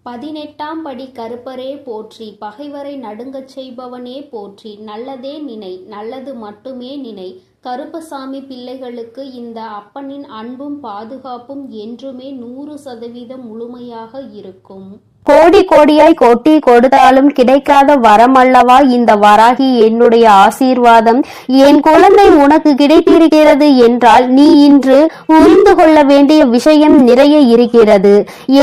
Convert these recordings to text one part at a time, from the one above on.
18ஆம் படி கருப்பரே போற்றி, பகைவரை நடுங்கச் செய்பவனே போற்றி, நல்லதே நினை, நல்லது மட்டுமே நினை. கருப்பசாமி பிள்ளைகளுக்கு இந்த அப்பனின் அன்பும் பாதுகாப்பும் என்றுமே 100% முழுமையாக இருக்கும். கோடி கோடியாய் கொட்டி கொடுத்தாலும் கிடைக்காத வரமல்லவா இந்த வராகி என்னுடைய ஆசீர்வாதம். என் குழந்தை உனக்கு கிடைத்திருக்கிறது என்றால் நீ இன்று புரிந்து கொள்ள வேண்டிய விஷயம் நிறைய இருக்கிறது.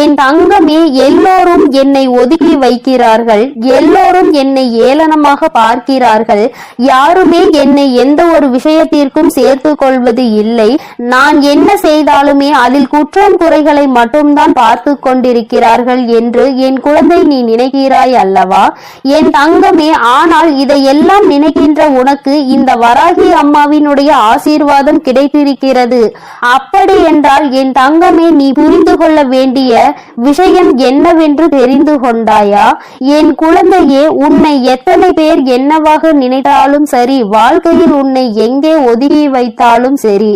என் தங்கமே, எல்லோரும் என்னை ஒதுக்கி வைக்கிறார்கள், எல்லோரும் என்னை ஏளனமாக பார்க்கிறார்கள். யாருமே என்னை எந்த ஒரு விஷயத்திற்கும் சேர்த்து கொள்வது இல்லை. நான் என்ன செய்தாலுமே அதில் குற்றம் குறைகளை மட்டும்தான் பார்த்து கொண்டிருக்கிறார்கள் என்று என் குழந்தை நீ நினைக்கிறாய் அல்லவா என் தங்கமே. ஆனால் இதையெல்லாம் நினைக்கின்ற உனக்கு இந்த வராகி அம்மாவினுடைய ஆசீர்வாதம் கிடைத்திருக்கிறது. அப்படி என்றால் என் தங்கமே, நீ புரிந்து கொள்ள வேண்டிய விஷயம் என்னவென்று தெரிந்து கொண்டாயா? என் குழந்தையே, உன்னை எத்தனை பேர் என்னவாக நினைத்தாலும் சரி, வாழ்க்கையில் உன்னை எங்கே ஒதுக்கி வைத்தாலும் சரி,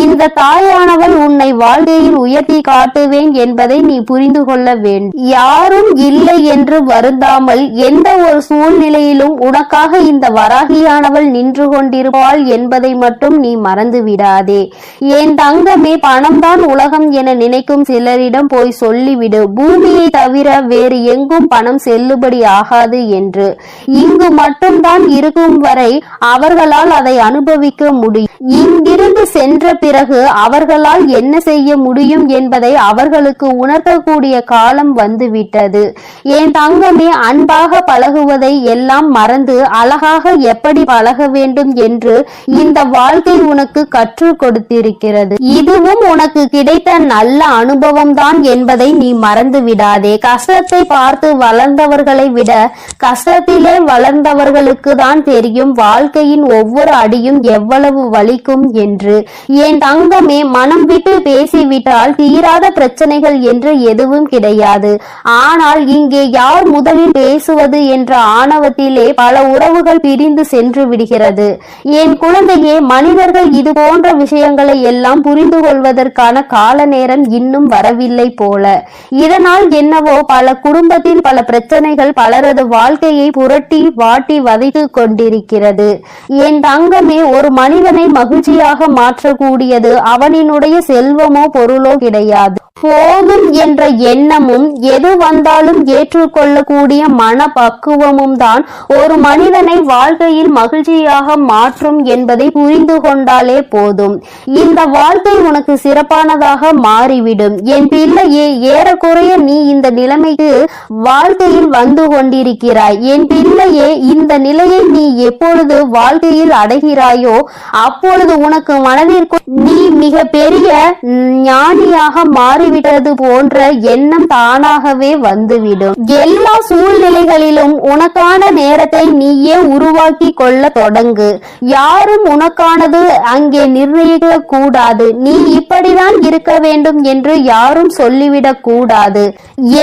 இந்த தாயானவள் உன்னை வாழ்க்கையில் உயர்த்தி காட்டுவேன் என்பதை நீ புரிந்து கொள்ள வேண்டும். யாரும் இல்லை என்று வருந்தாமல் எந்த ஒரு சூழ்நிலையிலும் உனக்காக இந்த வராகியானவள் நின்று கொண்டிருப்பாள் என்பதை மட்டும் நீ மறந்து விடாதே. என் தங்கமே, பணம்தான் உலகம் என நினைக்கும் சிலரிடம் போய் சொல்லிவிடு, பூமியை தவிர வேறு எங்கும் பணம் செல்லுபடி ஆகாது என்று. இங்கு மட்டும்தான் இருக்கும் வரை அவர்களால் அதை அனுபவிக்க முடியும். இங்கிருந்து சென்ற பிறகு அவர்களால் என்ன செய்ய முடியும் என்பதை அவர்களுக்கு உணர்த்தக்கூடிய காலம் வந்துவிட்டது. என் தங்கமே, அன்பாக பழகுவதை எல்லாம் மறந்து அழகாக எப்படி பழக வேண்டும் என்று இந்த வாழ்க்கை உனக்கு கற்றுக் கொடுத்திருக்கிறது. இதுவும் உனக்கு கிடைத்த நல்ல அனுபவம் தான் என்பதை நீ மறந்து விடாதே. கஷ்டத்தை பார்த்து வளர்ந்தவர்களை விட கஷ்டத்திலே வளர்ந்தவர்களுக்கு தான் தெரியும் வாழ்க்கையின் ஒவ்வொரு அடியும் எவ்வளவு வலிக்கும் என்று. என் தங்கமே, மனம் விட்டு பேசிவிட்டால் தீராத பிரச்சனைகள் என்று எதுவும் கிடையாது. ஆனால் இங்கே யார் முதலில் பேசுவது என்ற ஆணவத்திலே பல உறவுகள் பிரிந்து சென்று விடுகிறது. என் குழந்தையே, மனிதர்கள் இது போன்ற விஷயங்களை எல்லாம் புரிந்து கொள்வதற்கான கால நேரம் இன்னும் வரவில்லை போல. இதனால் என்னவோ பல குடும்பத்தில் பல பிரச்சனைகள் பலரது வாழ்க்கையை புரட்டி வாட்டி வதைத்து கொண்டிருக்கிறது. என் தங்கமே, ஒரு மனிதனை மகிழ்ச்சியாக மாற்றக்கூடியது அவனினுடைய செல்வமோ பொருளோ கிடையாது. போதும் என்ற எண்ணமும் எது வந்தாலும் ஏற்றுக்கொள்ளக்கூடிய மனப்பக்குவமும் தான் ஒரு மனிதனை வாழ்க்கையில் மகிழ்ச்சியாக மாற்றும் என்பதை புரிந்து கொண்டாலே போதும். இந்த வாழ்க்கை உனக்கு சிறப்பானதாக மாறிவிடும். என் பிள்ளையே, ஏறக்குறைய நீ இந்த நிலைமைக்கு வாழ்க்கையில் வந்து கொண்டிருக்கிறாய். என் பிள்ளையே, இந்த நிலையை நீ எப்பொழுது வாழ்க்கையில் அடைகிறாயோ அப்பொழுது உனக்கு மனதிற்கு நீ மிக பெரிய ஞானியாக மாறிவிட்டது போன்ற எண்ணம் தானாகவே வந்துவிடும். எல்லா சூழ்நிலைகளிலும் உனக்கான நேரத்தை நீயே உருவாக்கி கொள்ள தொடங்கு. யாரும் உனக்கானது அங்கே நிர்ணயிக்க கூடாது. நீ இப்படிதான் இருக்க வேண்டும் என்று யாரும் சொல்லிவிடக் கூடாது.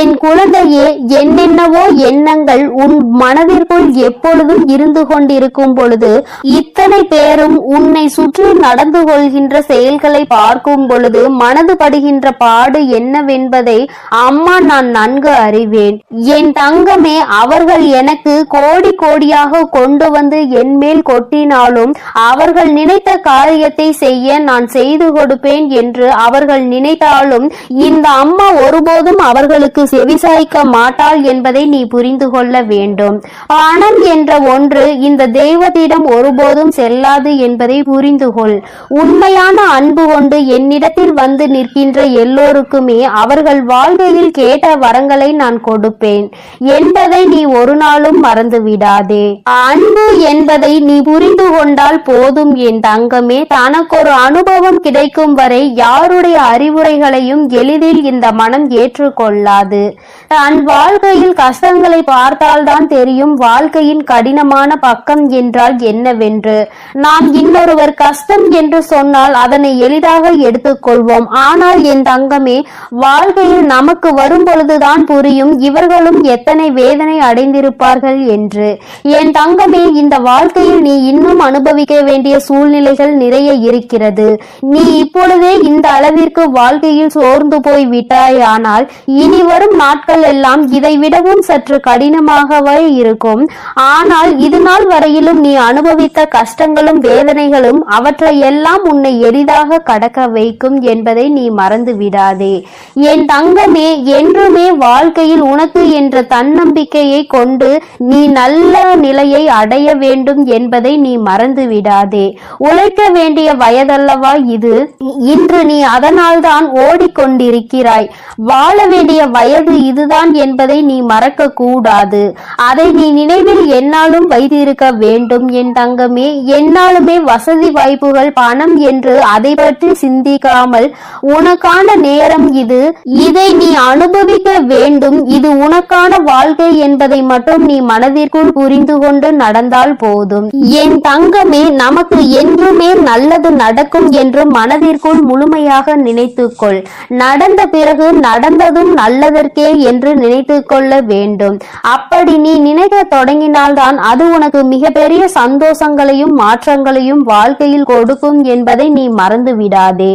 என் குழந்தையே, என்னென்னவோ எண்ணங்கள் உன் மனதிற்குள் எப்பொழுதும் இருந்து கொண்டிருக்கும் பொழுது, இத்தனை பேரும் உன்னை சுற்றி நடந்து கொள்கின்ற செயல்களை பார்க்கும் பொழுது மனது படுகின்ற பாடு என்னவென்பதை அம்மா நான் நன்கு அறிவேன். என் தங்கமே, அவர்கள் எனக்கு கோடி கோடியாக கொண்டு வந்து என் மேல் கொட்டினாலும் அவர்கள் நினைத்த காரியத்தை செய்ய நான் செய்து கொடுப்பேன் என்று அவர்கள் நினைத்தாலும் இந்த அம்மா ஒருபோதும் அவர்களுக்கு செவிசாய்க்க மாட்டாள் என்பதை நீ புரிந்து கொள்ள வேண்டும். பணம் என்ற ஒன்று இந்த தெய்வத்திடம் ஒருபோதும் செல்லாது என்பதை புரிந்து கொள். உண்மையான அன்பு கொண்டு என்னிடத்தில் வந்து நிற்கின்ற எல்லோருக்குமே அவர்கள் வாழ்க்கையில் கேட்ட வரங்களை நான் கொடுப்பேன் என்பதை நீ ஒரு நாளும் மறந்து விடாதே. அன்பு என்பதை நீ புரிந்து கொண்டால் போதும் என் தங்கமே. தனக்கு ஒரு அனுபவம் கிடைக்கும் வரை யாருடைய அறிவுரைகளையும் எளிதில் இந்த மனம் ஏற்றுக்கொள்ளாது. தன் வாழ்க்கையில் கஷ்டங்களை பார்த்தால்தான் தெரியும் வாழ்க்கையின் கடினமான பக்கம் என்றால் என்னவென்று. நாம் இன்னொருவர் கஷ்டம் என்று சொன்னால் அதனை எளிதாக எடுத்துக்கொள்வோம். ஆனால் என் தங்கமே, வாழ்க்கையில் நமக்கு வரும் பொழுதுதான் தான் புரியும் இவர்களும் எத்தனை வேதனை அடைந்திருப்பார்கள் என்று. என் தங்கமே, இந்த வாழ்க்கையில் நீ இன்னும் அனுபவிக்க வேண்டிய சூழ்நிலைகள் நிறைய இருக்கிறது. நீ இப்பொழுதே இந்த அளவிற்கு வாழ்க்கையில் சோர்ந்து போய் விட்டாயானால் இனி வரும் நாட்கள் எல்லாம் இதை விடவும் சற்று கடினமாகவே இருக்கும். ஆனால் இது நாள் வரையிலும் நீ அனுபவித்த கஷ்டங்களும் வேதனைகளும் அவற்றை எல்லாம் உன்னை எளிதாக கடக்க வைக்கும் என்பதை நீ மறந்து விடாதே. என் தங்கமே, என்றுமே வாழ்க்கையில் உனக்கு என்ற தன்னம்பிக்கையை கொண்டு நீ நல்ல நிலையை அடைய வேண்டும் என்பதை நீ மறந்து விடாதே. உழைக்க வேண்டிய வயதல்லவா இது? இன்று நீ அதனால்தான் ஓடிக்கொண்டிருக்கிறாய். வாழ வேண்டிய வயது இதுதான் என்பதை நீ மறக்க கூடாது. அதை நீ நினைவில் என்னாலும் வைத்திருக்க வேண்டும் என் தங்கமே. என்னாலுமே வசதி வாய்ப்புகள் பணம் என்று அதை பற்றி சிந்திக்காமல் உனக்கான நேரம் இது, இதை நீ அனுபவிக்க வேண்டும், இது உனக்கான வாழ்க்கை என்பதை மட்டும் நீ மனதிற்குள் புரிந்து கொண்டு நடந்தால் போதும். என் தங்கமே, நமக்கு என்றுமே நல்லது நடக்கும் என்று மனதிற்குள் முழுமையாக நினைத்துக்கொள். நடந்த பிறகு நடந்ததும் நல்லதற்கே என்று நினைத்து கொள்ள வேண்டும். அப்படி நீ நினைக்க தொடங்கினால்தான் அது உனக்கு மிகப்பெரிய சந்தோஷங்களையும் மாற்றங்களையும் வாழ்க்கையில் கொடுக்கும் என்பதை நீ மறந்து விடாதே.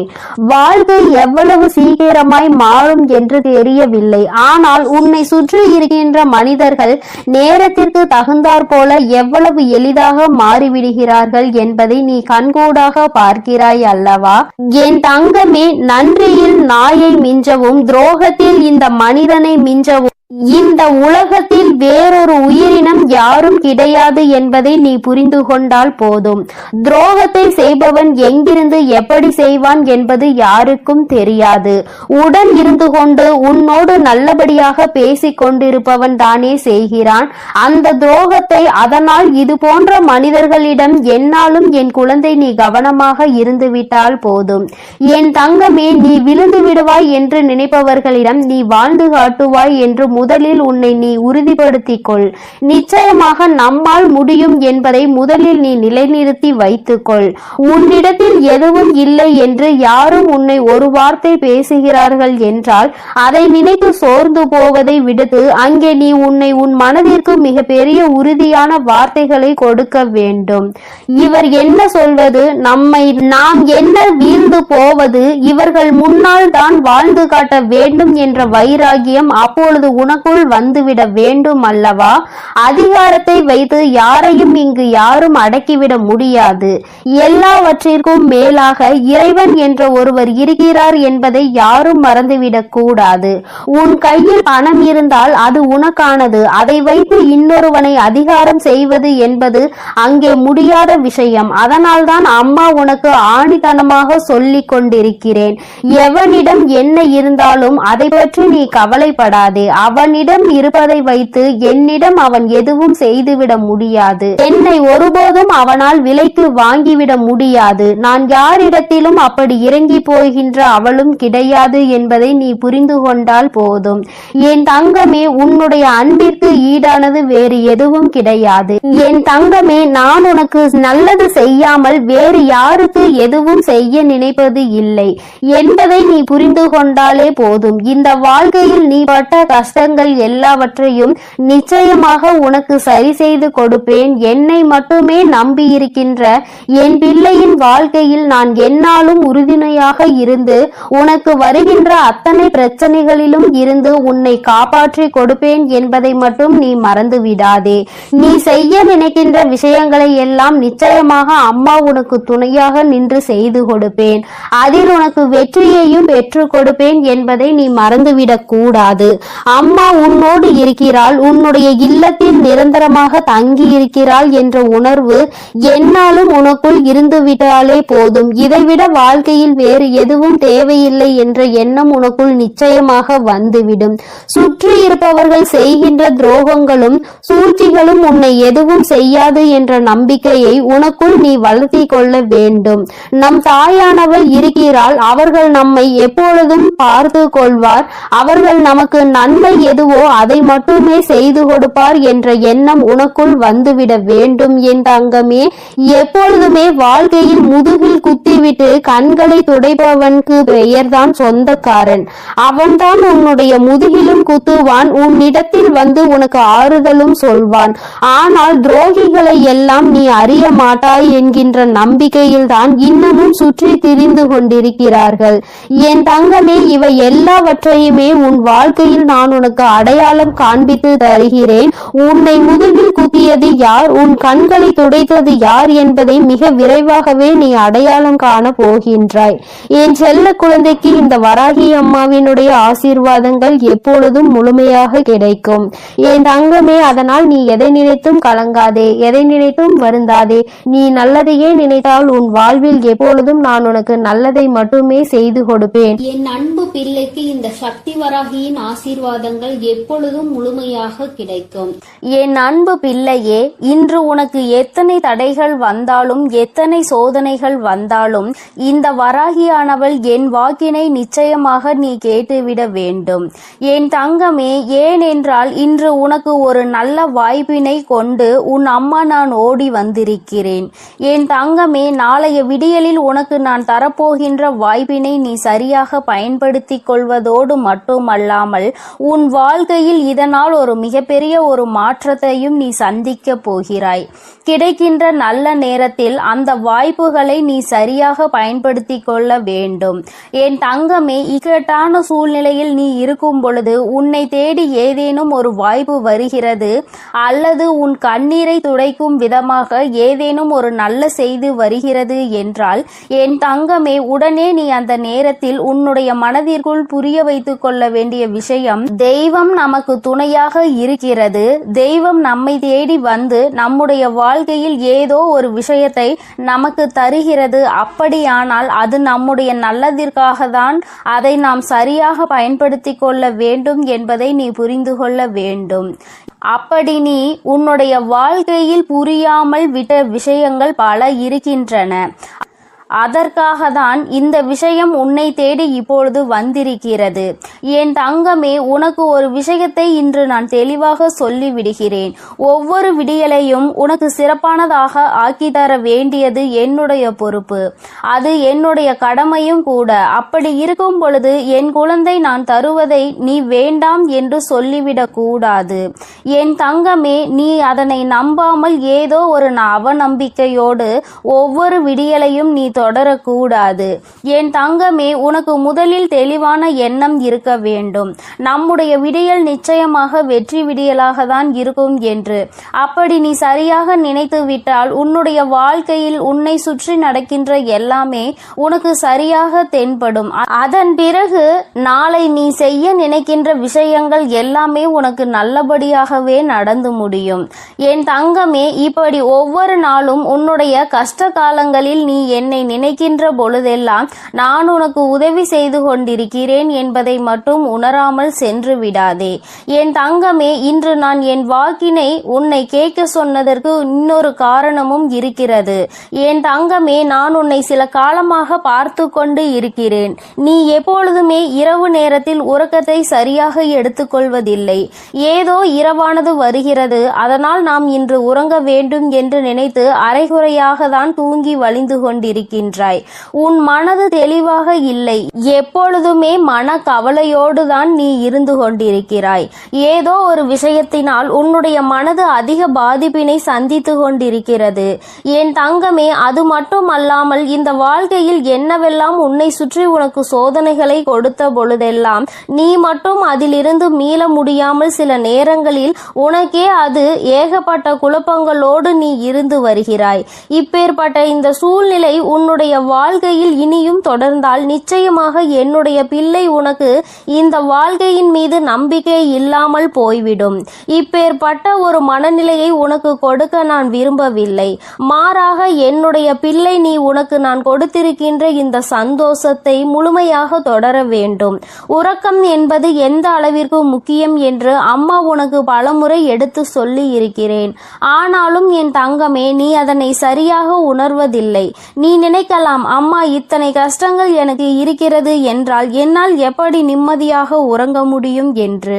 வாழ்க்கை எவ்வளவு சீக்கிரமாய் மாறும் என்று தெரியவில்லை. ஆனால் உன்னை சுற்றி இருக்கின்ற மனிதர்கள் நேரத்திற்கு தகுந்தாற் போல எவ்வளவு எளிதாக மாறிவிடுகிறார்கள் என்பதை நீ கண்கூடாக பார்க்கிறாய் அல்லவா? என் தங்கமே, நன்றியில் நாயை மிஞ்சவும் துரோகத்தில் இந்த மனிதனை மிஞ்சவும் இந்த உலகத்தில் வேறொரு உயிரினம் யாரும் கிடையாது என்பதை நீ புரிந்து கொண்டால் போதும். துரோகத்தை செய்பவன் எங்கிருந்து எப்படி செய்வான் என்பது யாருக்கும் தெரியாது. உடன் இருந்து கொண்டு உன்னோடு நல்லபடியாக பேசிக் கொண்டிருப்பவன் தானே செய்கிறான் அந்த துரோகத்தை. அதனால் இது போன்ற மனிதர்களிடம் என்னாலும் என் குழந்தை நீ கவனமாக இருந்து விட்டால் போதும். என் தங்கமே, நீ விழுந்து விடுவாய் என்று நினைப்பவர்களிடம் நீ வாழ்ந்து காட்டுவாய் என்று முதலில் உன்னை நீ உறுதிப்படுத்திக் கொள். நிச்சயமாக நம்மால் முடியும் என்பதை முதலில் நீ நிலைநிறுத்தி வைத்துக்கொள். உன்னிடத்தில் எதுவும் இல்லை என்று யாரும் உன்னை ஒரு வார்த்தை பேசுகிறார்கள் என்றால் அதை நினைத்து சோர்ந்து போவதை விடுத்து அங்கே நீ உன்னை உன் மனதிற்கு மிக பெரிய உறுதியான வார்த்தைகளை கொடுக்க வேண்டும். இவர் என்ன சொல்வது, நாம் என்ன வீழ்ந்து போவது, இவர்கள் முன்னால் தான் வாழ்ந்து காட்ட வேண்டும் என்ற வைராகியம் அப்பொழுது உனக்குள் வந்துவிட வேண்டும் அல்லவா? அதிகாரத்தை வைத்து யாரையும் இங்கு யாரும் அடக்கிவிட முடியாது. எல்லாவற்றிற்கும் மேலாக இறைவன் என்ற ஒருவர் இருக்கிறார் என்பதை யாரும் மறந்துவிடக் கூடாது. உன் கையில் பணம் இருந்தால் அது உனக்கானது. அதை வைத்து இன்னொருவனை அதிகாரம் செய்வது என்பது அங்கே முடியாத விஷயம். அதனால்தான் அம்மா உனக்கு ஆணித்தனமாக சொல்லிக் கொண்டிருக்கிறேன். எவனிடம் என்ன இருந்தாலும் அதை பற்றி நீ கவலைப்படாதே. அவனிடம் இருப்பதை வைத்து என்னிடம் அவன் எதுவும் செய்துவிட முடியாது. என்னை ஒருபோதும் அவனால் விலைக்கு வாங்கிவிட முடியாது. நான் யாரிடத்திலும் அப்படி இறங்கி போகின்ற அவளும் கிடையாது என்பதை நீ புரிந்து கொண்டால் போதும். என் தங்கமே, உன்னுடைய அன்பிற்கு ஈடானது வேறு எதுவும் கிடையாது. என் தங்கமே, நான் உனக்கு நல்லது செய்யாமல் வேறு யாருக்கு எதுவும் செய்ய நினைப்பது இல்லை என்பதை நீ புரிந்து கொண்டாலே போதும். இந்த வாழ்க்கையில் நீ பட்ட கஷ்டங்கள் எல்லாவற்றையும் நிச்சயமாக உனக்கு சரி செய்து கொடுப்பேன். என்னை மட்டுமே நம்பி இருக்கின்ற என் பிள்ளையின் வாழ்க்கையில் நான் என்னாலும் உறுதுணையாக இருந்து உனக்கு வருகின்ற அத்தனை பிரச்சனைகளிலும் இருந்து உன்னை காப்பாற்றி கொடுப்பேன் என்பதை மட்டும் நீ மறந்து விடாதே. நீ செய்ய நினைக்கின்ற விஷயங்களை எல்லாம் நிச்சயமாக அம்மா உனக்கு துணையாக நின்று செய்து கொடுப்பேன். அதில் உனக்கு வெற்றியையும் பெற்று கொடுப்பேன் என்பதை நீ மறந்துவிடக் கூடாது. அம்மா உன்னோடு இருக்கிறாள், உன்னுடைய இல்லத்தில் நிரந்தரமாக தங்கி இருக்கிறாள் என்ற உணர்வு என்னாலும் உனக்குள் இருந்து விட்டாலே போதும். இதைவிட வாழ்க்கையில் வேறு எதுவும் தேவையில்லை என்ற எண்ணம் உனக்குள் நிச்சயமாக வந்துவிடும். சுற்றி இருப்பவர்கள் செய்கின்ற துரோகங்களும் சூழ்ச்சிகளும் உன்னை எதுவும் செய்யாது என்ற நம்பிக்கையை உனக்குள் நீ வளர்த்தி கொள்ள வேண்டும். நம் தாயானவள் இருக்கிறாள், அவர்கள் நம்மை எப்பொழுதும் பார்த்து கொள்வார். அவர்கள் நமக்கு நன்மை எதுவோ அதை மட்டுமே செய்து கொடுப்பார் என்ற எண்ணம் உனக்குள் வந்துவிட வேண்டும். என் தங்கமே, எப்பொழுதுமே வாழ்க்கையில் முதுகில் குத்திவிட்டு கண்களை துடைப்பவனுக்கு பெயர்தான் சொந்தக்காரன். அவன்தான் உன்னுடைய முதுகிலும் குத்துவான், உன்னிடத்தில் வந்து உனக்கு ஆறுதலும் சொல்வான். ஆனால் துரோகிகளை எல்லாம் நீ அறிய மாட்டாய் என்கின்ற நம்பிக்கையில் தான் இன்னமும் சுற்றி திரிந்து கொண்டிருக்கிறார்கள். என் தங்கமே, இவை எல்லாவற்றையுமே உன் வாழ்க்கையில் நான் உனக்கு அடையாளம் காண்பித்து தருகிறேன். உன்னை முதுகில் குத்தியது யார், உன் கண்களை துடைத்தது யார் என்பதை மிக விரைவாகவே நீ அடையாளம் காண போகின்றாய். என் செல்ல குழந்தைக்கு இந்த வராகி அம்மாவினுடைய ஆசீர்வாதங்கள் எப்பொழுதும் முழுமையாக கிடைக்கும். என் தங்கமே, அதனால் நீ எதை நினைத்தும் கலங்காதே, எதை நினைத்தும் வருந்தாதே. நீ நல்லதையே நினைத்தால் உன் வாழ்வில் எப்பொழுதும் நான் உனக்கு நல்லதை மட்டுமே செய்து கொடுப்பேன். என் அன்பு பிள்ளைக்கு இந்த சக்தி வராகியின் ஆசீர்வாதங்கள் எப்பொழுதும் முழுமையாக கிடைக்கும். என் அன்பு பிள்ளையே, இன்று உனக்கு எத்தனை தடைகள் வந்தாலும் எத்தனை சோதனைகள் வந்தாலும் இந்த வராகியானவள் என் வாக்கினை நிச்சயமாக நீ கேட்டுவிட வேண்டும். என் தங்கமே, ஏனென்றால் இன்று உனக்கு ஒரு நல்ல வாய்ப்பினை கொண்டு உன் அம்மா நான் ஓடி வந்திருக்கிறேன். என் தங்கமே, நாளைய விடியலில் உனக்கு நான் தரப்போகின்ற வாய்ப்பினை நீ சரியாக பயன்படுத்திக் கொள்வதோடு மட்டுமல்லாமல் உன் வாழ்க்கையில் இதனால் ஒரு மிகப்பெரிய ஒரு மாற்றத்தையும் நீ சந்திக்க போகிறாய். கிடைக்கின்ற நல்ல நேரத்தில் அந்த வாய்ப்புகளை நீ சரியாக பயன்படுத்திக் கொள்ள வேண்டும். என் தங்கமே, இக்கட்டான சூழ்நிலையில் நீ இருக்கும் பொழுது உன்னை தேடி ஏதேனும் ஒரு வாய்ப்பு வருகிறது அல்லது உன் கண்ணீரை துடைக்கும் விதமாக ஏதேனும் ஒரு நல்ல செய்தி வருகிறது என்றால் என் தங்கமே, உடனே நீ அந்த நேரத்தில் உன்னுடைய மனதிற்குள் புரிய வைத்துக் கொள்ள வேண்டிய விஷயம், தெய்வம் நமக்கு துணையாக இருக்கிறது. தெய்வம் நம்மை தேடி வந்து நம்முடைய வாழ்க்கையில் ஏதோ ஒரு விஷயத்தை நமக்கு தருகிறது. அப்படியானால் அது நம்முடைய நல்லதிற்காக தான். அதை நாம் சரியாக பயன்படுத்தி கொள்ள வேண்டும் என்பதை நீ புரிந்து கொள்ள வேண்டும். அப்படி நீ உன்னுடைய வாழ்க்கையில் புரியாமல் விட்ட விஷயங்கள் பல இருக்கின்றன. அதற்காக தான் இந்த விஷயம் உன்னை தேடி இப்பொழுது வந்திருக்கிறது. என் தங்கமே, உனக்கு ஒரு விஷயத்தை இன்று நான் தெளிவாக சொல்லிவிடுகிறேன். ஒவ்வொரு விடியலையும் உனக்கு சிறப்பானதாக ஆக்கி தர வேண்டியது என்னுடைய பொறுப்பு, அது என்னுடைய கடமையும் கூட. அப்படி இருக்கும் பொழுது என் குழந்தை நான் தருவதை நீ வேண்டாம் என்று சொல்லிவிடக் கூடாது. என் தங்கமே, நீ அதனை நம்பாமல் ஏதோ ஒரு அவநம்பிக்கையோடு ஒவ்வொரு விடியலையும் நீ தொடரக்கூடாது. என் தங்கமே, உனக்கு முதலில் தெளிவான எண்ணம் இருக்க வேண்டும். நம்முடைய விடியல் நிச்சயமாக வெற்றி விடியலாக தான் இருக்கும் என்று. அப்படி நீ சரியாக நினைத்து விட்டால் உன்னுடைய வாழ்க்கையில் உன்னை சுற்றி நடக்கின்ற எல்லாமே உனக்கு சரியாக தென்படும். அதன் பிறகு நாளை நீ செய்ய நினைக்கின்ற விஷயங்கள் எல்லாமே உனக்கு நல்லபடியாகவே நடந்து முடியும். என் தங்கமே, இப்படி ஒவ்வொரு நாளும் உன்னுடைய கஷ்ட காலங்களில் நீ என்னை நினைக்கின்ற பொழுதெல்லாம் நான் உனக்கு உதவி செய்து கொண்டிருக்கிறேன் என்பதை மட்டும் உணராமல் சென்று விடாதே. என் தங்கமே, இன்று நான் என் வாக்கினை உன்னை கேட்க சொன்னதற்கு இன்னொரு காரணமும் இருக்கிறது. என் தங்கமே, நான் உன்னை சில காலமாக பார்த்து கொண்டு இருக்கிறேன். நீ எப்பொழுதுமே இரவு நேரத்தில் உறக்கத்தை சரியாக எடுத்துக்கொள்வதில்லை. ஏதோ இரவானது வருகிறது, அதனால் நாம் இன்று உறங்க வேண்டும் என்று நினைத்து அரைகுறையாக தான் தூங்கி வழிந்து கொண்டிருக்கின்றாய். உன் மனது தெளிவாக இல்லை. எப்பொழுதுமே மன கவலையோடு தான் நீ இருந்து கொண்டிருக்கிறாய். ஏதோ ஒரு விஷயத்தினால் உன்னுடைய மனது அதிக பாதிப்பினை சந்தித்து கொண்டிருக்கிறது. என் தங்கமே, அது மட்டும் அல்லாமல் இந்த வாழ்க்கையில் என்னவெல்லாம் உன்னை சுற்றி உனக்கு சோதனைகளை கொடுத்த பொழுதெல்லாம் நீ மட்டும் அதிலிருந்து மீள முடியாமல் சில நேரங்களில் உனக்கே அது ஏகப்பட்ட குழப்பங்களோடு நீ இருந்து வருகிறாய். இப்பேற்பட்ட இந்த சூழ்நிலை உன்னுடைய வாழ்க்கையில் இனியும் தொடர்ந்தால் நிச்சயமாக என்னுடைய பிள்ளை உனக்கு இந்த வாழ்க்கையின் மீது நம்பிக்கை இல்லாமல் போய்விடும். இப்பேற்பட்ட ஒரு மனநிலையை உனக்கு கொடுக்க நான் விரும்பவில்லை. மாறாக என்னுடைய பிள்ளை, நீ உனக்கு நான் கொடுத்திருக்கின்ற இந்த சந்தோஷத்தை முழுமையாக தொடர வேண்டும். உறக்கம் என்பது எந்த அளவிற்கு முக்கியம் என்று அம்மா உனக்கு பலமுறை எடுத்து சொல்லி இருக்கிறேன். ஆனாலும் என் தங்கமே, நீ அதனை சரியாக உணர்வதில்லை. நீ நினைக்கலாம், அம்மா இத்தனை கஷ்டங்கள் எனக்கு இருக்கிறது என்றால் என்னால் எப்படி நிம்மதியாக உறங்க முடியும் என்று.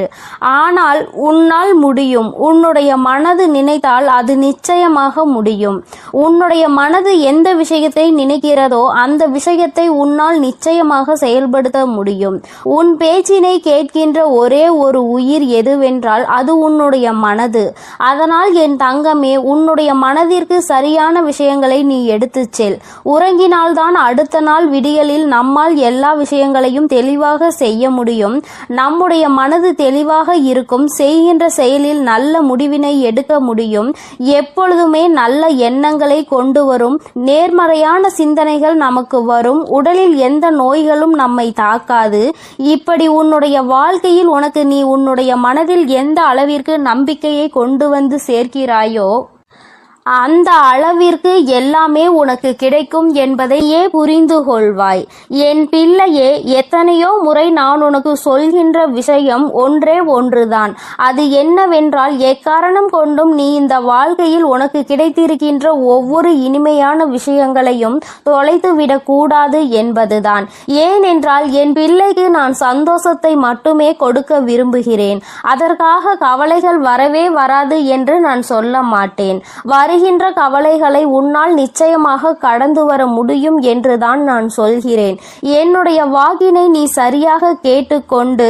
ஆனால் உன்னால் முடியும். உன்னுடைய மனது நினைத்தால் அது நிச்சயமாக முடியும். உன்னுடைய மனது எந்த விஷயத்தை நினைக்கிறதோ அந்த விஷயத்தை உன்னால் நிச்சயமாக செயல்படுத்த முடியும். உன் பேச்சினை கேட்கின்ற ஒரே ஒரு உயிர் எதுவென்றால் அது உன்னுடைய மனது. அதனால் என் தங்கமே, உன்னுடைய மனதிற்கு சரியான விஷயங்களை நீ எடுத்துச் செல். உறங்கினால்தான் அடுத்த நாள் விடியலில் நம்மால் எல்லா விஷயங்களையும் தெளிவாக செய்ய முடியும். நம்முடைய மனது தெளிவாக இருக்கும். செய்கின்ற செயலில் நல்ல முடிவினை எடுக்க முடியும். எப்பொழுதுமே நல்ல எண்ணங்களை கொண்டு வரும். நேர்மறையான சிந்தனைகள் நமக்கு வரும். உடலில் எந்த நோய்களும் நம்மை தாக்காது. இப்படி உன்னுடைய வாழ்க்கையில் உனக்கு நீ உன்னுடைய மனதில் எந்த அளவிற்கு நம்பிக்கையை கொண்டு வந்து சேர்க்கிறாயோ அந்த அளவிற்கு எல்லாமே உனக்கு கிடைக்கும் என்பதையே புரிந்து கொள்வாய். என் பிள்ளையே, எத்தனையோ முறை நான் உனக்கு சொல்கின்ற விஷயம் ஒன்றே ஒன்றுதான். அது என்னவென்றால், எக்காரணம் கொண்டும் நீ இந்த வாழ்க்கையில் உனக்கு கிடைத்திருக்கின்ற ஒவ்வொரு இனிமையான விஷயங்களையும் தொலைத்துவிடக் கூடாது என்பதுதான். ஏனென்றால் என் பிள்ளைக்கு நான் சந்தோஷத்தை மட்டுமே கொடுக்க விரும்புகிறேன். அதற்காக கவலைகள் வரவே வராது என்று நான் சொல்ல மாட்டேன். வருகின்ற கவலைகளை உன்னால் நிச்சயமாக கடந்து வர முடியும் என்றுதான் நான் சொல்கிறேன். என்னுடைய வாக்கினை நீ சரியாக கேட்டுக்கொண்டு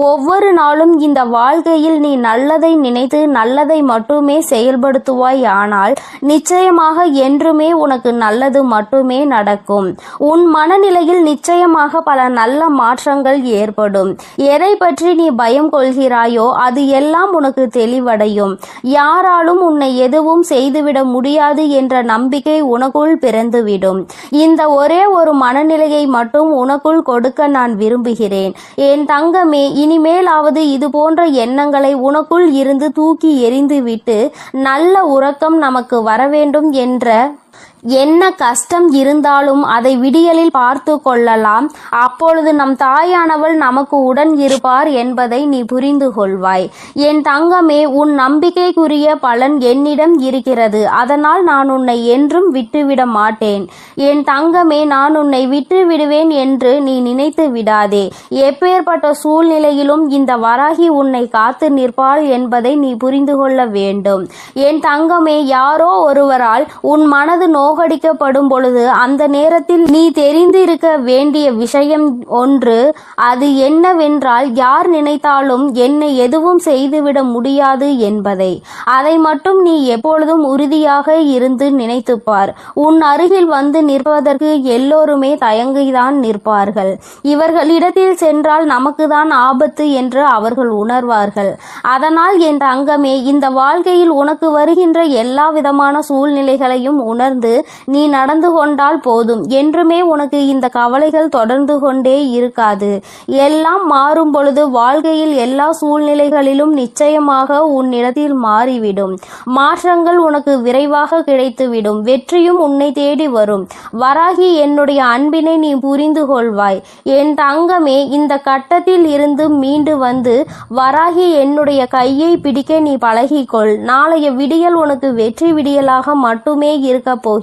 ஒவ்வொரு நாளும் இந்த வாழ்க்கையில் நீ நல்லதை நினைத்து நல்லதை மட்டுமே செயல்படுத்துவாய். ஆனால் நிச்சயமாக என்றுமே உனக்கு நல்லது மட்டுமே நடக்கும். உன் மனநிலையில் நிச்சயமாக பல நல்ல மாற்றங்கள் ஏற்படும். எதை பற்றி நீ பயம் கொள்கிறாயோ அது எல்லாம் உனக்கு தெளிவடையும். யாராலும் உன்னை எதுவும் செய்துவிட முடியாது என்ற நம்பிக்கை உனக்குள் பிறந்துவிடும். இந்த ஒரே ஒரு மனநிலையை மட்டும் உனக்குள் கொடுக்க நான் விரும்புகிறேன். என் தங்கமே, இனிமேலாவது இது போன்ற எண்ணங்களை உனக்குள் இருந்து தூக்கி எறிந்துவிட்டு நல்ல உறக்கம் நமக்கு வர வேண்டும் என்ற என்ன கஷ்டம் இருந்தாலும் அதை விடியலில் பார்த்து கொள்ளலாம். அப்பொழுது நம் தாயானவள் நமக்கு உடன் இருப்பார் என்பதை நீ புரிந்து கொள்வாய். என் தங்கமே, உன் நம்பிக்கைக்குரிய பலன் என்னிடம் இருக்கிறது. அதனால் நான் உன்னை என்றும் விட்டுவிட மாட்டேன். என் தங்கமே, நான் உன்னை விட்டு விடுவேன் என்று நீ நினைத்து விடாதே. எப்பேற்பட்ட சூழ்நிலையிலும் இந்த வராகி உன்னை காத்து நிற்பாள் என்பதை நீ புரிந்து கொள்ள வேண்டும். என் தங்கமே, யாரோ ஒருவரால் உன் மனது நோகடிக்கப்படும் பொழுது அந்த நேரத்தில் நீ தெரிந்திருக்க வேண்டிய விஷயம் ஒன்று. அது என்னவென்றால், யார் நினைத்தாலும் என்னை எதுவும் செய்துவிட முடியாது என்பதை. அதை மட்டும் நீ எப்பொழுதும் உறுதியாக இருந்து நினைத்துப்பார். உன் அருகில் வந்து நிற்பதற்கு எல்லோருமே தயங்கிதான் நிற்பார்கள். இவர்களிடத்தில் சென்றால் நமக்குதான் ஆபத்து என்று அவர்கள் உணர்வார்கள். அதனால் என் தங்கமே, இந்த வாழ்க்கையில் உனக்கு வருகின்ற எல்லா விதமான சூழ்நிலைகளையும் உணர்ந்து நீ நடந்து கொண்டால் போதும். என்றுமே உனக்கு இந்த கவலைகள் தொடர்ந்து கொண்டே இருக்காது. எல்லாம் மாறும் பொழுது வாழ்க்கையில் எல்லா சூழ்நிலைகளிலும் நிச்சயமாக உன்னிடத்தில் மாறிவிடும். மாற்றங்கள் உனக்கு விரைவாக கிடைத்துவிடும். வெற்றியும் உன்னை தேடி வரும். வராகி, என்னுடைய அன்பினை நீ புரிந்து கொள்வாய். என் தங்கமே, இந்த கட்டத்தில் இருந்து மீண்டு வந்து வராகி என்னுடைய கையை பிடிக்க நீ பழகிக்கொள். நாளைய விடியல் உனக்கு வெற்றி விடியலாக மட்டுமே இருக்க போகிறது.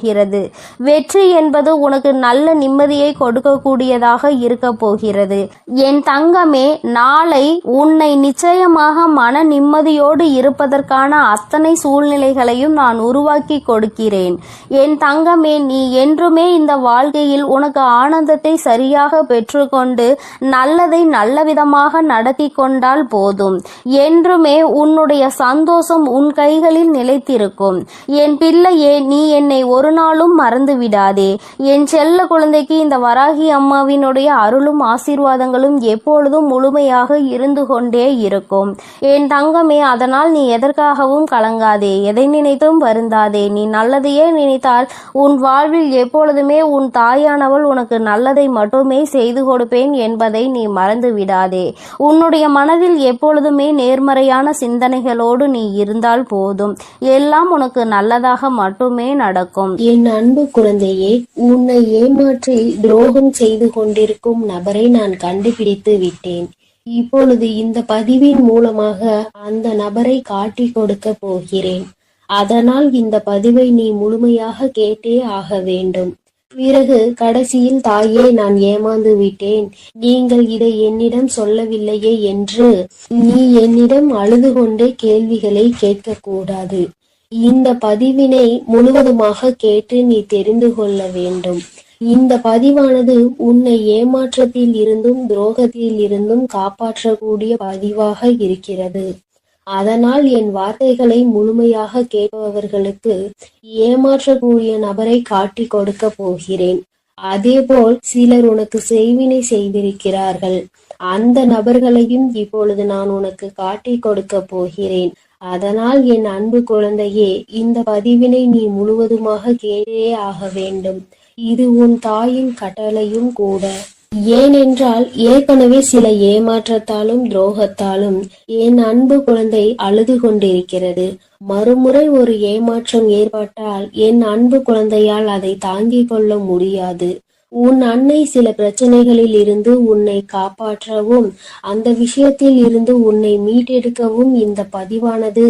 வெற்றி என்பது உனக்கு நல்ல நிம்மதியை கொடுக்கக்கூடியதாக இருக்க போகிறது. என் தங்கமே, நாளை உன்னை நிச்சயமாக மன நிம்மதியோடு இருப்பதற்கான அத்தனை சூழ்நிலைகளையும் நான் உருவாக்கி கொடுக்கிறேன். என் தங்கமே, நீ என்றுமே இந்த வாழ்க்கையில் உனக்கு ஆனந்தத்தை சரியாக பெற்றுக்கொண்டு நல்லதை நல்ல விதமாக நடத்தி கொண்டால் போதும். என்றுமே உன்னுடைய சந்தோஷம் உன் கைகளில் நிலைத்திருக்கும். என் பிள்ளையே, நீ என்னை ஒரு நாளும் மறந்து விடாதே. என் செல்ல குழந்தைக்கு இந்த வராகி அம்மாவினுடைய அருளும் ஆசீர்வாதங்களும் எப்பொழுதும் முழுமையாக இருந்து கொண்டே இருக்கும். என் தங்கமே, அதனால் நீ எதற்காகவும் கலங்காதே. எதை நினைத்தும் வருந்தாதே. நீ நல்லதையே நினைத்தால் உன் வாழ்வில் எப்பொழுதுமே உன் தாயானவள் உனக்கு நல்லதை மட்டுமே செய்து கொடுப்பேன் என்பதை நீ மறந்து விடாதே. உன்னுடைய மனதில் எப்பொழுதுமே நேர்மறையான சிந்தனைகளோடு நீ இருந்தால் போதும். எல்லாம் உனக்கு நல்லதாக மட்டுமே நடக்கும். என் அன்பு குழந்தையே, உன்னை ஏமாற்றி துரோகம் செய்து கொண்டிருக்கும் நபரை நான் கண்டுபிடித்து விட்டேன். இப்பொழுது இந்த பதிவின் மூலமாக அந்த நபரை காட்டி கொடுக்க போகிறேன். அதனால் இந்த பதிவை நீ முழுமையாக கேட்டே ஆக வேண்டும். பிறகு கடைசியில் தாயே, நான் ஏமாந்து விட்டேன், நீங்கள் இதை என்னிடம் சொல்லவில்லையே என்று நீ என்னிடம் அழுது கொண்டே கேள்விகளை கேட்கக்கூடாது. இந்த பதிவினை முழுவதுமாக கேட்டு நீ தெரிந்து கொள்ள வேண்டும். இந்த பதிவானது உன்னை ஏமாற்றத்தில் இருந்தும் துரோகத்தில் இருந்தும் காப்பாற்றக்கூடிய பதிவாக இருக்கிறது. அதனால் என் வார்த்தைகளை முழுமையாக கேட்பவர்களுக்கு ஏமாற்றக்கூடிய நபரை காட்டி கொடுக்க போகிறேன். அதேபோல் சிலர் உனக்கு செய்வினை செய்திருக்கிறார்கள். அந்த நபர்களையும் இப்பொழுது நான் உனக்கு காட்டி கொடுக்க போகிறேன். அதனால் என் அன்பு குழந்தையே, இந்த பதிவினை நீ முழுவதுமாக கேட்டே ஆக வேண்டும். இது உன் தாயின் கட்டளையும் கூட. ஏனென்றால் ஏற்கனவே சில ஏமாற்றத்தாலும் துரோகத்தாலும் என் அன்பு குழந்தை அழுது கொண்டிருக்கிறது. மறுமுறை ஒரு ஏமாற்றம் ஏற்பட்டால் என் அன்பு குழந்தையால் அதை தாங்கிக் கொள்ள முடியாது. உன் அன்னை சில பிரச்சனைகளில் இருந்து உன்னை காப்பாற்றவும் அந்த விஷயத்தில் இருந்து உன்னை மீட்டெடுக்கவும் இந்த பதிவானது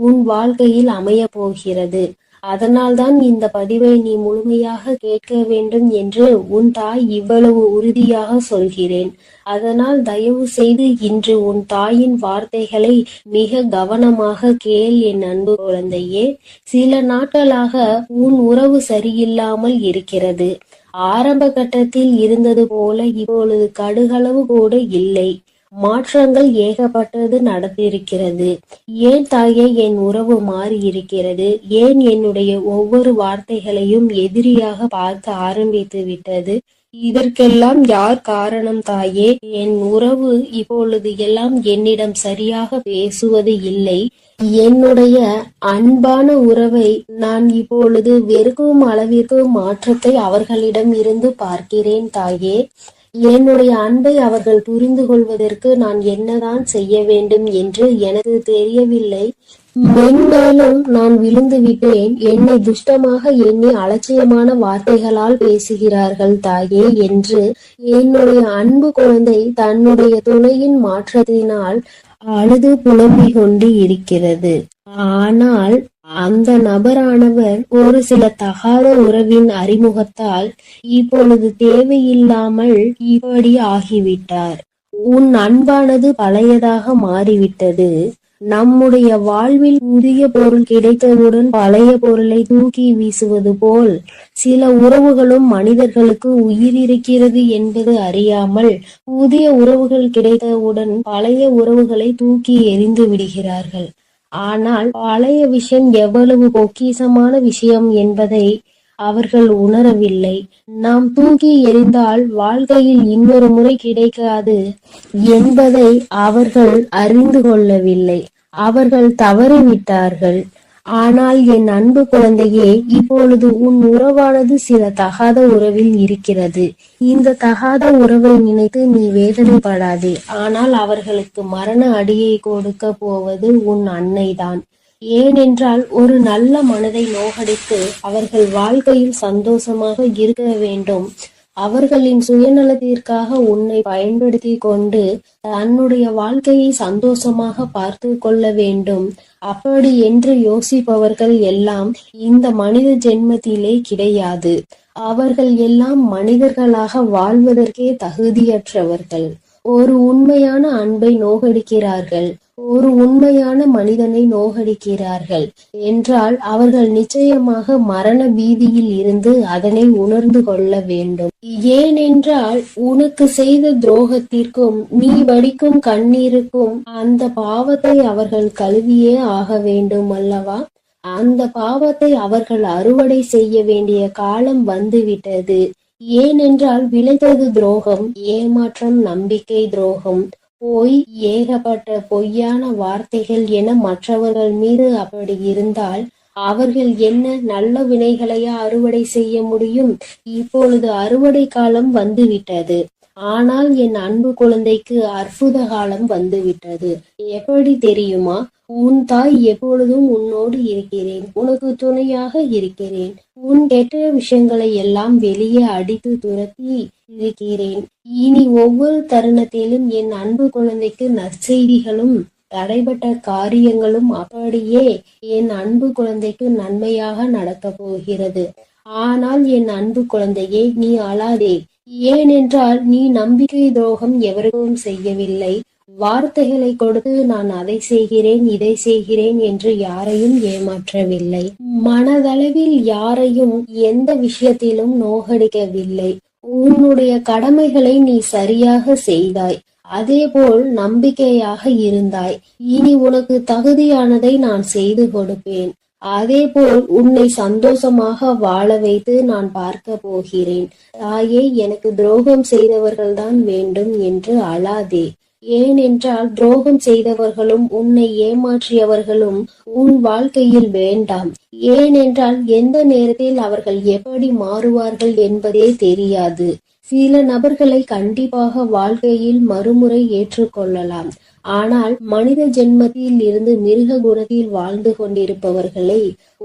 உன் வாழ்க்கையில் அமைய போகிறது. அதனால்தான் இந்த பதிவை நீ முழுமையாக கேட்க வேண்டும் என்று உன் தாய் இவ்வளவு உறுதியாக சொல்கிறேன். அதனால் தயவு செய்து இன்று உன் தாயின் வார்த்தைகளை மிக கவனமாக கேள் என் அன்பு குழந்தையே. சில நாட்களாக உன் உறவு சரியில்லாமல் இருக்கிறது. ஆரம்ப கட்டத்தில் இருந்தது போல இப்பொழுது கடுகளவு கூட இல்லை. மாற்றங்கள் ஏகப்பட்டது நடந்திருக்கிறது. ஏன் தாயே என் உறவு மாறி இருக்கிறது? ஏன் என்னுடைய ஒவ்வொரு வார்த்தைகளையும் எதிரியாக பார்க்க ஆரம்பித்து விட்டது? இதற்கெல்லாம் யார் காரணம் தாயே? என் உறவு இப்பொழுது எல்லாம் என்னிடம் சரியாக பேசுவது இல்லை. என்னுடைய அன்பான உறவை நான் இப்பொழுது வெறுக்கும் அளவிற்கு மாற்றத்தை அவர்களிடம் இருந்து பார்க்கிறேன் தாயே. என்னுடைய அன்பை அவர்கள் புரிந்து கொள்வதற்கு நான் என்னதான் செய்ய வேண்டும் என்று எனக்கு தெரியவில்லை. மென்மேலும் நான் விழுந்து விட்டேன். என்னை துஷ்டமாக எண்ணி அலட்சியமான வார்த்தைகளால் பேசுகிறார்கள் தாயே என்று என்னுடைய அன்பு குழந்தை தன்னுடைய துணையின் மாற்றத்தினால் அழுது புலம்பிக் கொண்டு இருக்கிறது. ஆனால் அந்த நபரானவர் ஒரு சில தகாத உறவின் அறிமுகத்தால் இப்பொழுது தேவையில்லாமல் இப்படி ஆகிவிட்டார். உன் அன்பானது பழையதாக மாறிவிட்டது. நம்முடைய வாழ்வில் புதிய பொருள் கிடைத்தவுடன் பழைய பொருளை தூக்கி வீசுவது போல் சில உறவுகளும் மனிதர்களுக்கு உயிர் இருக்கிறது என்பது அறியாமல் புதிய உறவுகள் கிடைத்தவுடன் பழைய உறவுகளை தூக்கி எறிந்து விடுகிறார்கள். ஆனால் பழைய விஷயம் எவ்வளவு பொக்கிஷமான விஷயம் என்பதை அவர்கள் உணரவில்லை. நாம் தூக்கி எறிந்தால் வாழ்க்கையில் இன்னொரு முறை கிடைக்காது என்பதை அவர்கள் அறிந்து கொள்ளவில்லை. அவர்கள் தவறிவிட்டார்கள். ஆனால் என் அன்பு குழந்தையே, இப்பொழுது உன் உறவானது சில தகாத உறவில் இருக்கிறது. இந்த தகாத உறவை நினைத்து நீ வேதனைப்படாதே. ஆனால் அவர்களுக்கு மரண அடியை கொடுக்க போவது உன் அன்னைதான். ஏனென்றால் ஒரு நல்ல மனதை நோகடித்து அவர்கள் வாழ்க்கையில் சந்தோஷமாக இருக்க வேண்டும். அவர்களின் சுயநலத்திற்காக உன்னை பயன்படுத்தி கொண்டு தன்னுடைய வாழ்க்கையை சந்தோஷமாக பார்த்து கொள்ள வேண்டும். அப்படி என்று யோசிப்பவர்கள் எல்லாம் இந்த மனித ஜென்மத்திலே கிடையாது. அவர்கள் எல்லாம் மனிதர்களாக வாழ்வதற்கே தகுதியற்றவர்கள். ஒரு உண்மையான அன்பை நோகடிக்கிறார்கள், ஒரு உண்மையான மனிதனை நோகடிக்கிறார்கள் என்றால் அவர்கள் நிச்சயமாக மரண பீதியில் இருந்து அதனை உணர்ந்து கொள்ள வேண்டும். ஏனென்றால் உனக்கு செய்த துரோகத்திற்கும் நீ வடிக்கும் கண்ணீருக்கும் அந்த பாவத்தை அவர்கள் கழுவியே ஆக வேண்டும் அல்லவா? அந்த பாவத்தை அவர்கள் அறுவடை செய்ய வேண்டிய காலம் வந்துவிட்டது. ஏனென்றால் விளைந்தது துரோகம், ஏமாற்றம், நம்பிக்கை துரோகம், பொய், ஏகப்பட்ட பொய்யான வார்த்தைகள் என மற்றவர்கள் மீது அப்படி இருந்தால் அவர்கள் என்ன நல்ல வினைகளையா அறுவடை செய்ய முடியும்? இப்பொழுது அறுவடை காலம் வந்துவிட்டது. ஆனால் என் அன்பு குழந்தைக்கு அற்புத காலம் வந்துவிட்டது. எப்படி தெரியுமா? உன் தாய் எப்பொழுதும் உன்னோடு இருக்கிறேன், உனக்கு துணையாக இருக்கிறேன். உன் கெட்ட விஷயங்களை எல்லாம் வெளியே அடித்து துரத்தி இருக்கிறேன். இனி ஒவ்வொரு தருணத்திலும் என் அன்பு குழந்தைக்கு நற்செய்திகளும் தடைபட்ட காரியங்களும் அப்படியே என் அன்பு குழந்தைக்கு நன்மையாக நடக்க போகிறது. ஆனால் என் அன்பு குழந்தையே, நீ அழாதே. ஏனென்றால் நீ நம்பிக்கை துரோகம் எவருக்கும் செய்யவில்லை. வார்த்தைகளை கொடுத்து நான் அதை செய்கிறேன் இதை செய்கிறேன் என்று யாரையும் ஏமாற்றவில்லை. மனதளவில் யாரையும் எந்த விஷயத்திலும் நோகடிக்கவில்லை. உன்னுடைய கடமைகளை நீ சரியாக செய்தாய். அதேபோல் நம்பிக்கையாக இருந்தாய். இனி உனக்கு தகுதியானதை நான் செய்து கொடுப்பேன். அதேபோல் உன்னை சந்தோஷமாக வாழ வைத்து நான் பார்க்க போகிறேன். தாயே, எனக்கு துரோகம் செய்தவர்கள்தான் வேண்டும் என்று அழாதே. ஏனென்றால் துரோகம் செய்தவர்களும் உன்னை ஏமாற்றியவர்களும் உன் வாழ்க்கையில் வேண்டாம். ஏனென்றால் எந்த நேரத்தில் அவர்கள் எப்படி மாறுவார்கள் என்பதே தெரியாது. சில நபர்களை கண்டிப்பாக வாழ்க்கையில் மறுமுறை ஏற்றுக்கொள்ளலாம். ஆனால் மனித ஜென்மத்தில் இருந்து மிருக குணத்தில் வாழ்ந்து கொண்டிருப்பவர்களை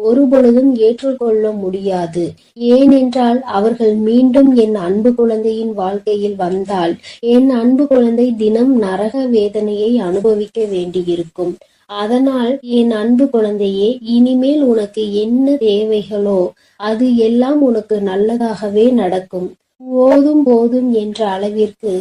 ஒருபொழுதும் ஏற்றுக்கொள்ள முடியாது. ஏனென்றால் அவர்கள் மீண்டும் என் அன்பு குழந்தையின் வாழ்க்கையில் வந்தால் என் அன்பு குழந்தை தினம் நரக வேதனையை அனுபவிக்க வேண்டியிருக்கும். அதனால் என் அன்பு குழந்தையே, இனிமேல் உனக்கு என்ன தேவைகளோ அது எல்லாம் உனக்கு நல்லதாகவே நடக்கும். போதும் போதும் என்ற அளவிற்கு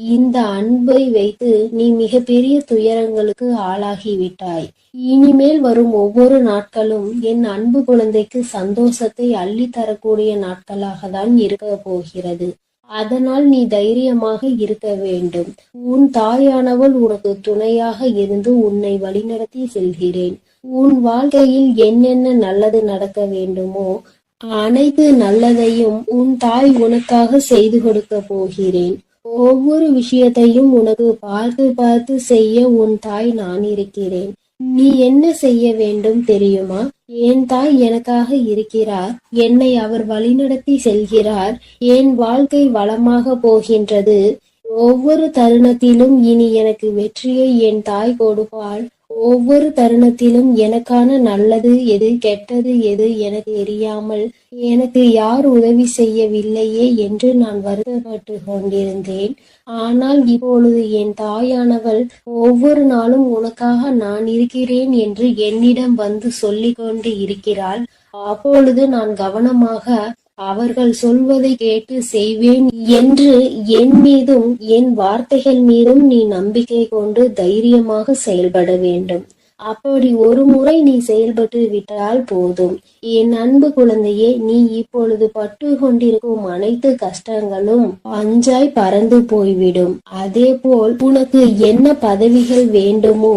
இந்த அன்பை வைத்து நீ மிகப்பெரிய துயரங்களுக்கு ஆளாகிவிட்டாய். இனிமேல் வரும் ஒவ்வொரு நாட்களும் என் அன்பு குழந்தைக்கு சந்தோஷத்தை அள்ளி தரக்கூடிய நாட்களாக தான் இருக்க போகிறது. அதனால் நீ தைரியமாக இருக்க வேண்டும். உன் தாயானவள் உனக்கு துணையாக இருந்து உன்னை வழிநடத்தி செல்கிறேன். உன் வாழ்க்கையில் என்னென்ன நல்லது நடக்க வேண்டுமோ அனைத்து நல்லதையும் உன் தாய் உனக்காக செய்து கொடுக்க போகிறேன். ஒவ்வொரு விஷயத்தையும் உனக்கு பார்த்து பார்த்து செய்ய உன் தாய் நான் இருக்கிறேன். நீ என்ன செய்ய வேண்டும் தெரியுமா? என் தாய் எனக்காக இருக்கிறார். என்னை அவர் வழிநடத்தி செல்கிறார். என் வாழ்க்கை வளமாக போகின்றது. ஒவ்வொரு தருணத்திலும் இனி எனக்கு வெற்றியை என் தாய் கொடுப்பாள். ஒவ்வொரு தருணத்திலும் எனக்கான நல்லது எது கெட்டது எது எனக்கு தெரியாமல் எனக்கு யார் உதவி செய்யவில்லையே என்று நான் வருத்தப்பட்டு கொண்டிருந்தேன். ஆனால் இப்பொழுது என் தாயானவள் ஒவ்வொரு நாளும் உனக்காக நான் இருக்கிறேன் என்று என்னிடம் வந்து சொல்லிக் கொண்டு இருக்கிறாள். அப்பொழுது நான் கவனமாக அவர்கள் சொல்வதை கேட்டு செய்வேன் என்று என் மீதும் என் வார்த்தைகள் மீதும் நீ நம்பிக்கை கொண்டு தைரியமாக செயல்பட வேண்டும். அப்படி ஒரு முறை நீ செயல்பட்டு விட்டால் போதும். என் அன்பு குழந்தையே, நீ இப்பொழுது பட்டு கொண்டிருக்கும் அனைத்து கஷ்டங்களும் பஞ்சாய் பறந்து போய்விடும். அதே போல் உனக்கு என்ன பதவிகள் வேண்டுமோ,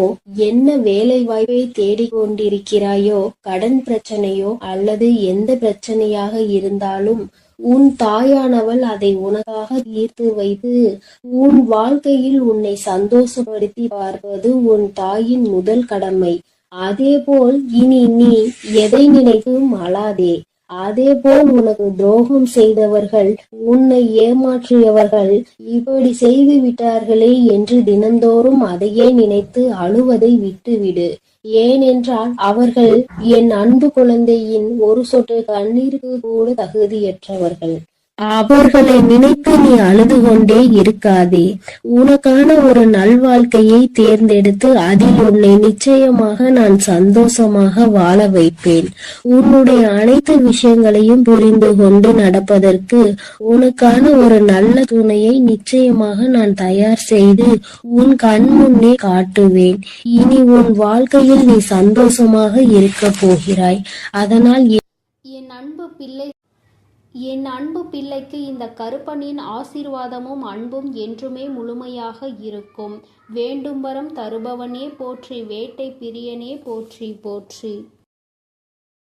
என்ன வேலை வாய்ப்பை தேடிக்கொண்டிருக்கிறாயோ, கடன் பிரச்சனையோ அல்லது எந்த பிரச்சனையாக இருந்தாலும் உன் தாயானவள் அதை உனக்காக தீர்த்து வைத்து உன் வாழ்க்கையில் உன்னை சந்தோஷப்படுத்தி பார்ப்பது உன் தாயின் முதல் கடமை. அதேபோல் இனி நீ எதை நினைத்தும் அழாதே. அதேபோல் உனக்கு துரோகம் செய்தவர்கள், உன்னை ஏமாற்றியவர்கள் இப்படி செய்து விட்டார்களே என்று தினந்தோறும் அதையே நினைத்து அழுவதை விட்டுவிடு. ஏனென்றால் அவர்கள் என் அன்பு குழந்தையின் ஒரு சொட்டு கண்ணீருக்கு கூட தகுதியற்றவர்கள். அவர்களை நினைத்து நீ அழுது கொண்டே இருக்காதே. உனக்கான ஒரு நல்வாழ்க்கையை தேர்ந்தெடுத்து அதில் உன்னை நிச்சயமாக நான் சந்தோஷமாக வாழ வைப்பேன். உன்னுடைய அனைத்து விஷயங்களையும் புரிந்து கொண்டு நடப்பதற்கு உனக்கான ஒரு நல்ல துணையை நிச்சயமாக நான் தயார் செய்து உன் கண் முன்னே காட்டுவேன். இனி உன் வாழ்க்கையில் நீ சந்தோஷமாக இருக்க போகிறாய். அதனால் என் அன்பு பிள்ளைக்கு இந்த கருப்பனின் ஆசீர்வாதமும் அன்பும் என்றுமே முழுமையாக இருக்கும். வேண்டும் வரம் தருபவனே போற்றி, வேட்டை பிரியனே போற்றி போற்றி.